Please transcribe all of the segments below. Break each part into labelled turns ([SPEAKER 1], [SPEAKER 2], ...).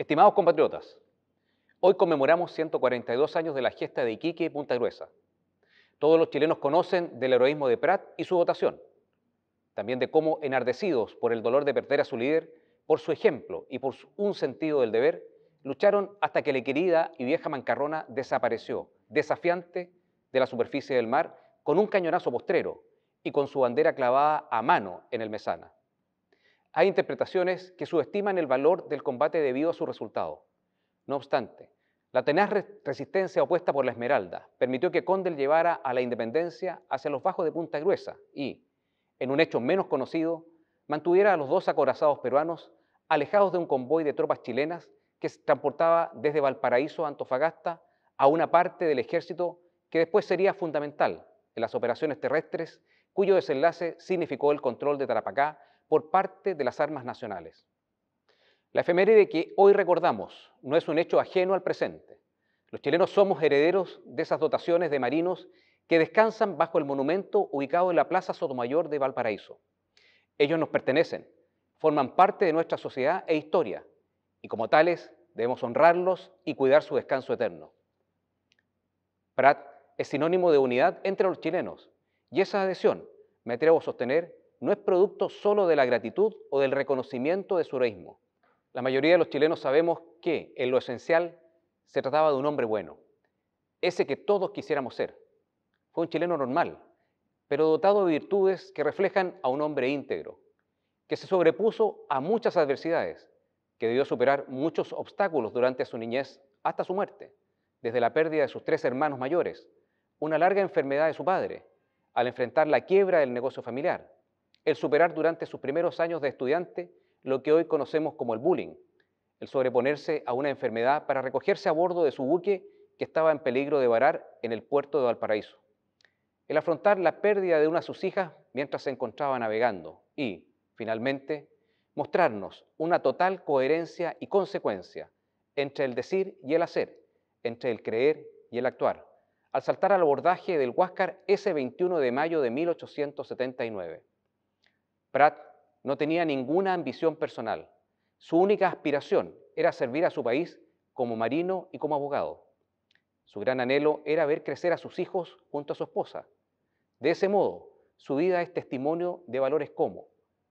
[SPEAKER 1] Estimados compatriotas, hoy conmemoramos 142 años de la gesta de Iquique y Punta Gruesa. Todos los chilenos conocen del heroísmo de Prat y su votación, también de cómo, enardecidos por el dolor de perder a su líder, por su ejemplo y por un sentido del deber, lucharon hasta que la querida y vieja mancarrona desapareció, desafiante de la superficie del mar, con un cañonazo postrero y con su bandera clavada a mano en el Mesana. Hay interpretaciones que subestiman el valor del combate debido a su resultado. No obstante, la tenaz resistencia opuesta por la Esmeralda permitió que Condel llevara a la independencia hacia los bajos de Punta Gruesa y, en un hecho menos conocido, mantuviera a los dos acorazados peruanos alejados de un convoy de tropas chilenas que se transportaba desde Valparaíso a Antofagasta a una parte del ejército que después sería fundamental en las operaciones terrestres, cuyo desenlace significó el control de Tarapacá por parte de las armas nacionales. La efeméride que hoy recordamos no es un hecho ajeno al presente. Los chilenos somos herederos de esas dotaciones de marinos que descansan bajo el monumento ubicado en la Plaza Sotomayor de Valparaíso. Ellos nos pertenecen, forman parte de nuestra sociedad e historia, y como tales debemos honrarlos y cuidar su descanso eterno. Prat es sinónimo de unidad entre los chilenos, y esa adhesión, me atrevo a sostener, no es producto solo de la gratitud o del reconocimiento de su heroísmo. La mayoría de los chilenos sabemos que, en lo esencial, se trataba de un hombre bueno, ese que todos quisiéramos ser. Fue un chileno normal, pero dotado de virtudes que reflejan a un hombre íntegro, que se sobrepuso a muchas adversidades, que debió superar muchos obstáculos durante su niñez hasta su muerte, desde la pérdida de sus 3 hermanos mayores, una larga enfermedad de su padre, al enfrentar la quiebra del negocio familiar, el superar durante sus primeros años de estudiante lo que hoy conocemos como el bullying, el sobreponerse a una enfermedad para recogerse a bordo de su buque que estaba en peligro de varar en el puerto de Valparaíso, el afrontar la pérdida de una de sus hijas mientras se encontraba navegando y, finalmente, mostrarnos una total coherencia y consecuencia entre el decir y el hacer, entre el creer y el actuar, al saltar al abordaje del Huáscar ese 21 de mayo de 1879. Prat no tenía ninguna ambición personal. Su única aspiración era servir a su país como marino y como abogado. Su gran anhelo era ver crecer a sus hijos junto a su esposa. De ese modo, su vida es testimonio de valores como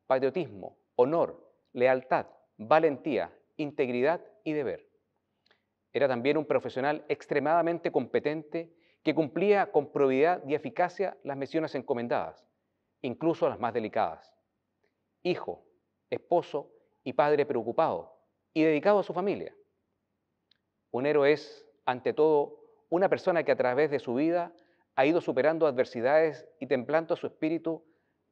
[SPEAKER 1] patriotismo, honor, lealtad, valentía, integridad y deber. Era también un profesional extremadamente competente que cumplía con probidad y eficacia las misiones encomendadas, incluso las más delicadas. Hijo, esposo y padre preocupado y dedicado a su familia. Un héroe es, ante todo, una persona que a través de su vida ha ido superando adversidades y templando su espíritu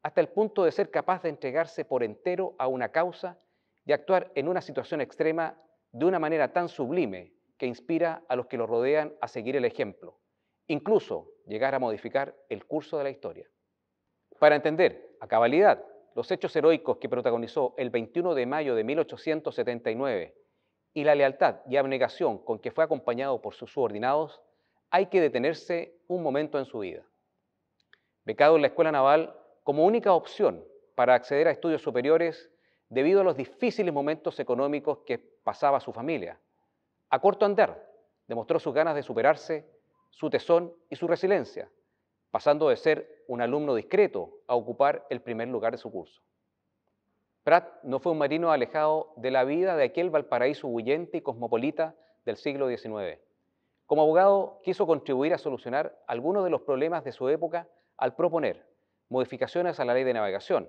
[SPEAKER 1] hasta el punto de ser capaz de entregarse por entero a una causa y actuar en una situación extrema de una manera tan sublime que inspira a los que lo rodean a seguir el ejemplo, incluso llegar a modificar el curso de la historia. Para entender a cabalidad los hechos heroicos que protagonizó el 21 de mayo de 1879 y la lealtad y abnegación con que fue acompañado por sus subordinados, hay que detenerse un momento en su vida. Becado en la Escuela Naval como única opción para acceder a estudios superiores debido a los difíciles momentos económicos que pasaba su familia, a corto andar demostró sus ganas de superarse, su tesón y su resiliencia, pasando de ser un alumno discreto a ocupar el primer lugar de su curso. Prat no fue un marino alejado de la vida de aquel Valparaíso bullente y cosmopolita del siglo XIX. Como abogado, quiso contribuir a solucionar algunos de los problemas de su época al proponer modificaciones a la ley de navegación,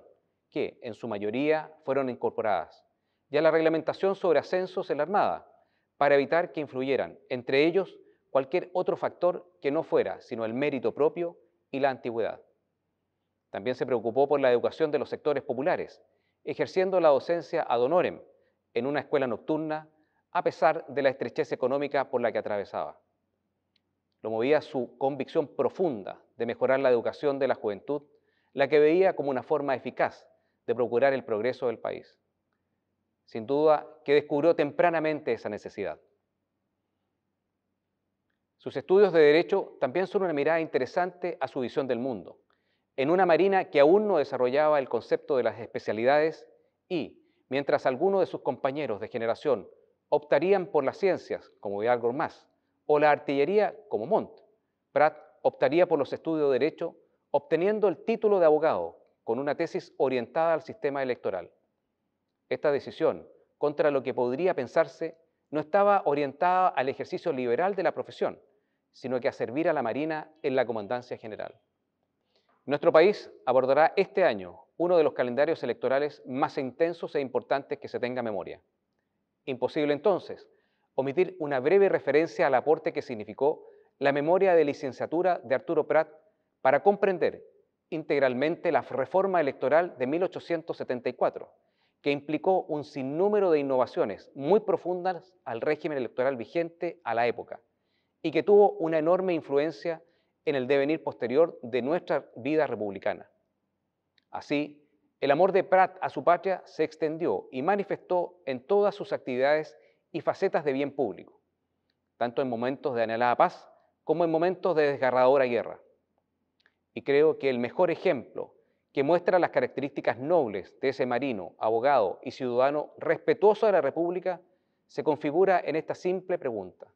[SPEAKER 1] que en su mayoría fueron incorporadas, y a la reglamentación sobre ascensos en la Armada, para evitar que influyeran, entre ellos, cualquier otro factor que no fuera sino el mérito propio y la antigüedad. También se preocupó por la educación de los sectores populares, ejerciendo la docencia ad honorem en una escuela nocturna, a pesar de la estrechez económica por la que atravesaba. Lo movía su convicción profunda de mejorar la educación de la juventud, la que veía como una forma eficaz de procurar el progreso del país. Sin duda que descubrió tempranamente esa necesidad. Sus estudios de Derecho también son una mirada interesante a su visión del mundo, en una marina que aún no desarrollaba el concepto de las especialidades y, mientras algunos de sus compañeros de generación optarían por las ciencias, como Vidal Gormaz, o la artillería, como Montt. Prat optaría por los estudios de Derecho, obteniendo el título de abogado, con una tesis orientada al sistema electoral. Esta decisión, contra lo que podría pensarse, no estaba orientada al ejercicio liberal de la profesión, sino que a servir a la Marina en la Comandancia General. Nuestro país abordará este año uno de los calendarios electorales más intensos e importantes que se tenga memoria. Imposible entonces omitir una breve referencia al aporte que significó la memoria de licenciatura de Arturo Prat para comprender integralmente la reforma electoral de 1874, que implicó un sinnúmero de innovaciones muy profundas al régimen electoral vigente a la época y que tuvo una enorme influencia en el devenir posterior de nuestra vida republicana. Así, el amor de Prat a su patria se extendió y manifestó en todas sus actividades y facetas de bien público, tanto en momentos de anhelada paz como en momentos de desgarradora guerra. Y creo que el mejor ejemplo que muestra las características nobles de ese marino, abogado y ciudadano respetuoso de la República se configura en esta simple pregunta: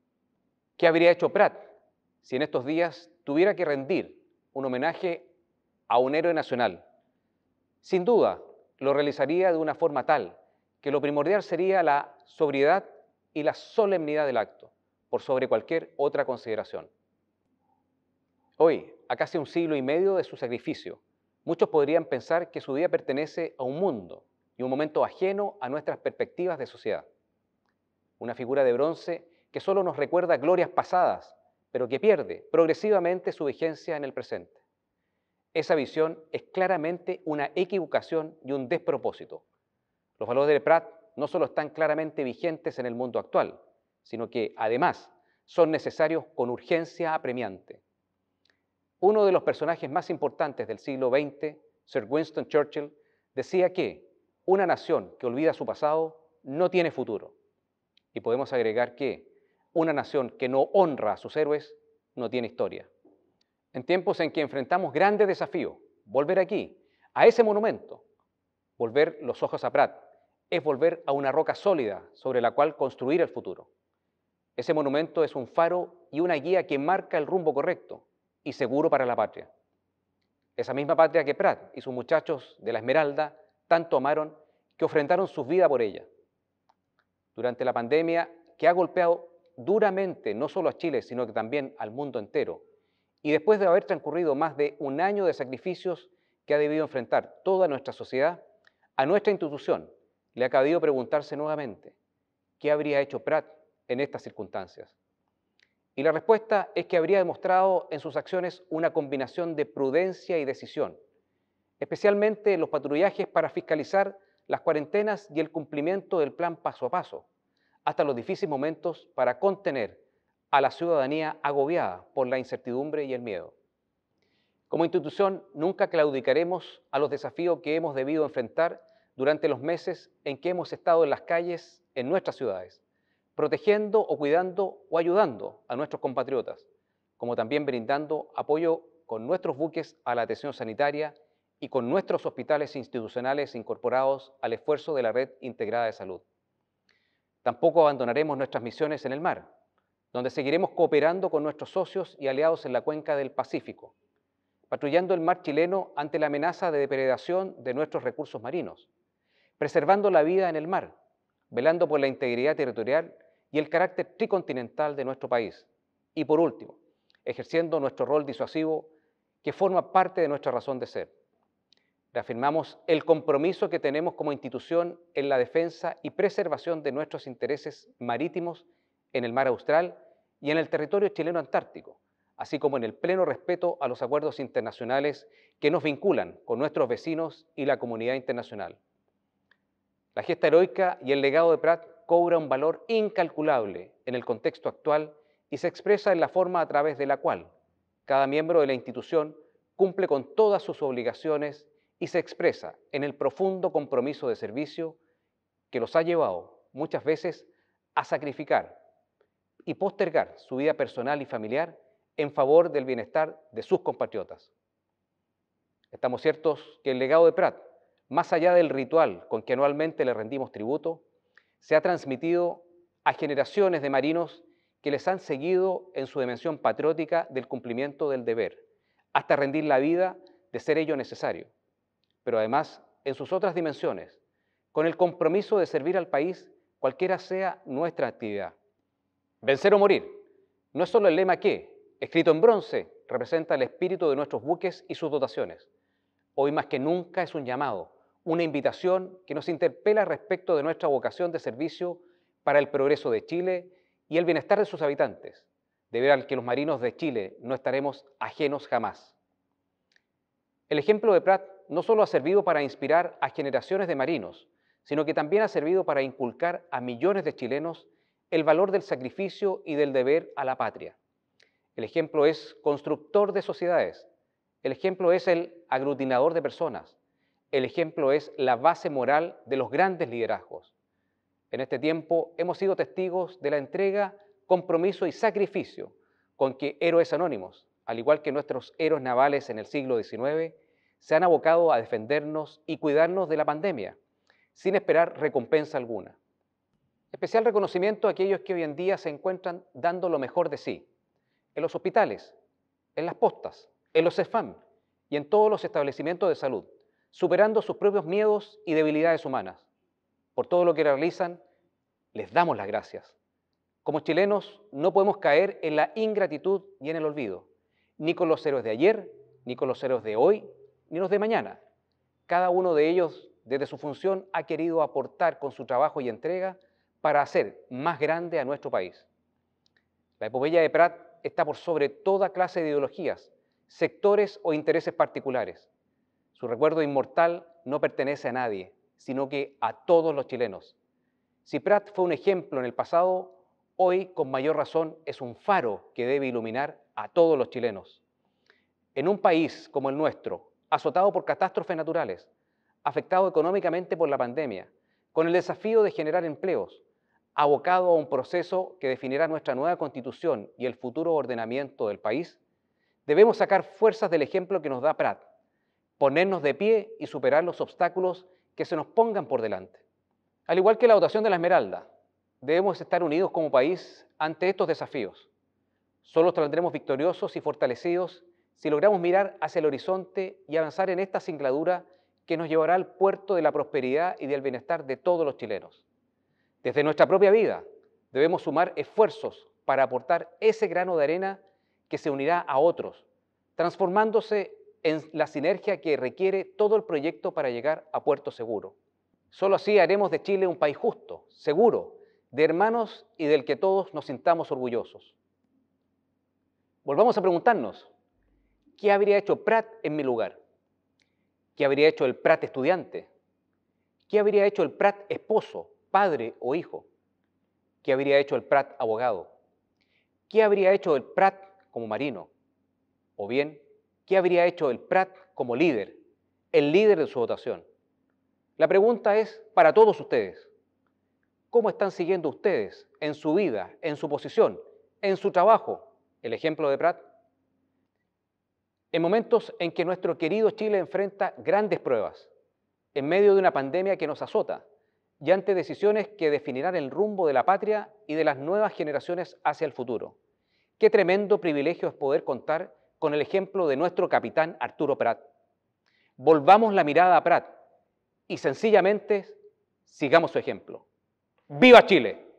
[SPEAKER 1] ¿qué habría hecho Prat si en estos días tuviera que rendir un homenaje a un héroe nacional? Sin duda, lo realizaría de una forma tal que lo primordial sería la sobriedad y la solemnidad del acto, por sobre cualquier otra consideración. Hoy, a casi un siglo y medio de su sacrificio, muchos podrían pensar que su vida pertenece a un mundo y un momento ajeno a nuestras perspectivas de sociedad. Una figura de bronce que solo nos recuerda glorias pasadas, pero que pierde progresivamente su vigencia en el presente. Esa visión es claramente una equivocación y un despropósito. Los valores de Prat no solo están claramente vigentes en el mundo actual, sino que, además, son necesarios con urgencia apremiante. Uno de los personajes más importantes del siglo XX, Sir Winston Churchill, decía que una nación que olvida su pasado no tiene futuro. Y podemos agregar que una nación que no honra a sus héroes no tiene historia. En tiempos en que enfrentamos grandes desafíos, volver aquí, a ese monumento, volver los ojos a Prat, es volver a una roca sólida sobre la cual construir el futuro. Ese monumento es un faro y una guía que marca el rumbo correcto y seguro para la patria. Esa misma patria que Prat y sus muchachos de la Esmeralda tanto amaron que ofrendaron sus vidas por ella. Durante la pandemia, que ha golpeado duramente no solo a Chile, sino que también al mundo entero, y después de haber transcurrido más de un año de sacrificios que ha debido enfrentar toda nuestra sociedad, a nuestra institución le ha cabido preguntarse nuevamente: ¿qué habría hecho Prat en estas circunstancias? Y la respuesta es que habría demostrado en sus acciones una combinación de prudencia y decisión, especialmente en los patrullajes para fiscalizar las cuarentenas y el cumplimiento del plan paso a paso, hasta los difíciles momentos para contener a la ciudadanía agobiada por la incertidumbre y el miedo. Como institución, nunca claudicaremos a los desafíos que hemos debido enfrentar durante los meses en que hemos estado en las calles en nuestras ciudades, protegiendo o cuidando o ayudando a nuestros compatriotas, como también brindando apoyo con nuestros buques a la atención sanitaria y con nuestros hospitales institucionales incorporados al esfuerzo de la Red Integrada de Salud. Tampoco abandonaremos nuestras misiones en el mar, donde seguiremos cooperando con nuestros socios y aliados en la cuenca del Pacífico, patrullando el mar chileno ante la amenaza de depredación de nuestros recursos marinos, preservando la vida en el mar, velando por la integridad territorial y el carácter tricontinental de nuestro país, y por último, ejerciendo nuestro rol disuasivo que forma parte de nuestra razón de ser. Reafirmamos el compromiso que tenemos como institución en la defensa y preservación de nuestros intereses marítimos en el mar Austral y en el territorio chileno antártico, así como en el pleno respeto a los acuerdos internacionales que nos vinculan con nuestros vecinos y la comunidad internacional. La gesta heroica y el legado de Prat cobra un valor incalculable en el contexto actual y se expresa en la forma a través de la cual cada miembro de la institución cumple con todas sus obligaciones y se expresa en el profundo compromiso de servicio que los ha llevado muchas veces a sacrificar y postergar su vida personal y familiar en favor del bienestar de sus compatriotas. Estamos ciertos que el legado de Prat, más allá del ritual con que anualmente le rendimos tributo, se ha transmitido a generaciones de marinos que les han seguido en su dimensión patriótica del cumplimiento del deber, hasta rendir la vida de ser ello necesario, pero además en sus otras dimensiones, con el compromiso de servir al país cualquiera sea nuestra actividad. Vencer o morir no es solo el lema que, escrito en bronce, representa el espíritu de nuestros buques y sus dotaciones. Hoy más que nunca es un llamado, una invitación que nos interpela respecto de nuestra vocación de servicio para el progreso de Chile y el bienestar de sus habitantes, deber al que los marinos de Chile no estaremos ajenos jamás. El ejemplo de Prat no solo ha servido para inspirar a generaciones de marinos, sino que también ha servido para inculcar a millones de chilenos el valor del sacrificio y del deber a la patria. El ejemplo es constructor de sociedades, el ejemplo es el aglutinador de personas, el ejemplo es la base moral de los grandes liderazgos. En este tiempo hemos sido testigos de la entrega, compromiso y sacrificio con que héroes anónimos, al igual que nuestros héroes navales en el siglo XIX, se han abocado a defendernos y cuidarnos de la pandemia, sin esperar recompensa alguna. Especial reconocimiento a aquellos que hoy en día se encuentran dando lo mejor de sí, en los hospitales, en las postas, en los CEFAM y en todos los establecimientos de salud, superando sus propios miedos y debilidades humanas. Por todo lo que realizan, les damos las gracias. Como chilenos, no podemos caer en la ingratitud y en el olvido, ni con los héroes de ayer, ni con los héroes de hoy, ni los de mañana. Cada uno de ellos, desde su función, ha querido aportar con su trabajo y entrega para hacer más grande a nuestro país. La epopeya de Prat está por sobre toda clase de ideologías, sectores o intereses particulares. Su recuerdo inmortal no pertenece a nadie, sino que a todos los chilenos. Si Prat fue un ejemplo en el pasado, hoy con mayor razón es un faro que debe iluminar a todos los chilenos. En un país como el nuestro, azotado por catástrofes naturales, afectado económicamente por la pandemia, con el desafío de generar empleos, abocado a un proceso que definirá nuestra nueva Constitución y el futuro ordenamiento del país, debemos sacar fuerzas del ejemplo que nos da Prat, ponernos de pie y superar los obstáculos que se nos pongan por delante. Al igual que la dotación de la Esmeralda, debemos estar unidos como país ante estos desafíos. Solo saldremos victoriosos y fortalecidos si logramos mirar hacia el horizonte y avanzar en esta singladura que nos llevará al puerto de la prosperidad y del bienestar de todos los chilenos. Desde nuestra propia vida debemos sumar esfuerzos para aportar ese grano de arena que se unirá a otros, transformándose en la sinergia que requiere todo el proyecto para llegar a puerto seguro. Solo así haremos de Chile un país justo, seguro, de hermanos y del que todos nos sintamos orgullosos. Volvamos a preguntarnos, ¿qué habría hecho Prat en mi lugar? ¿Qué habría hecho el Prat estudiante? ¿Qué habría hecho el Prat esposo, padre o hijo? ¿Qué habría hecho el Prat abogado? ¿Qué habría hecho el Prat como marino? O bien, ¿qué habría hecho el Prat como líder, el líder de su dotación? La pregunta es para todos ustedes. ¿Cómo están siguiendo ustedes en su vida, en su posición, en su trabajo, el ejemplo de Prat? En momentos en que nuestro querido Chile enfrenta grandes pruebas, en medio de una pandemia que nos azota y ante decisiones que definirán el rumbo de la patria y de las nuevas generaciones hacia el futuro. Qué tremendo privilegio es poder contar con el ejemplo de nuestro capitán Arturo Prat. Volvamos la mirada a Prat y sencillamente sigamos su ejemplo. ¡Viva Chile!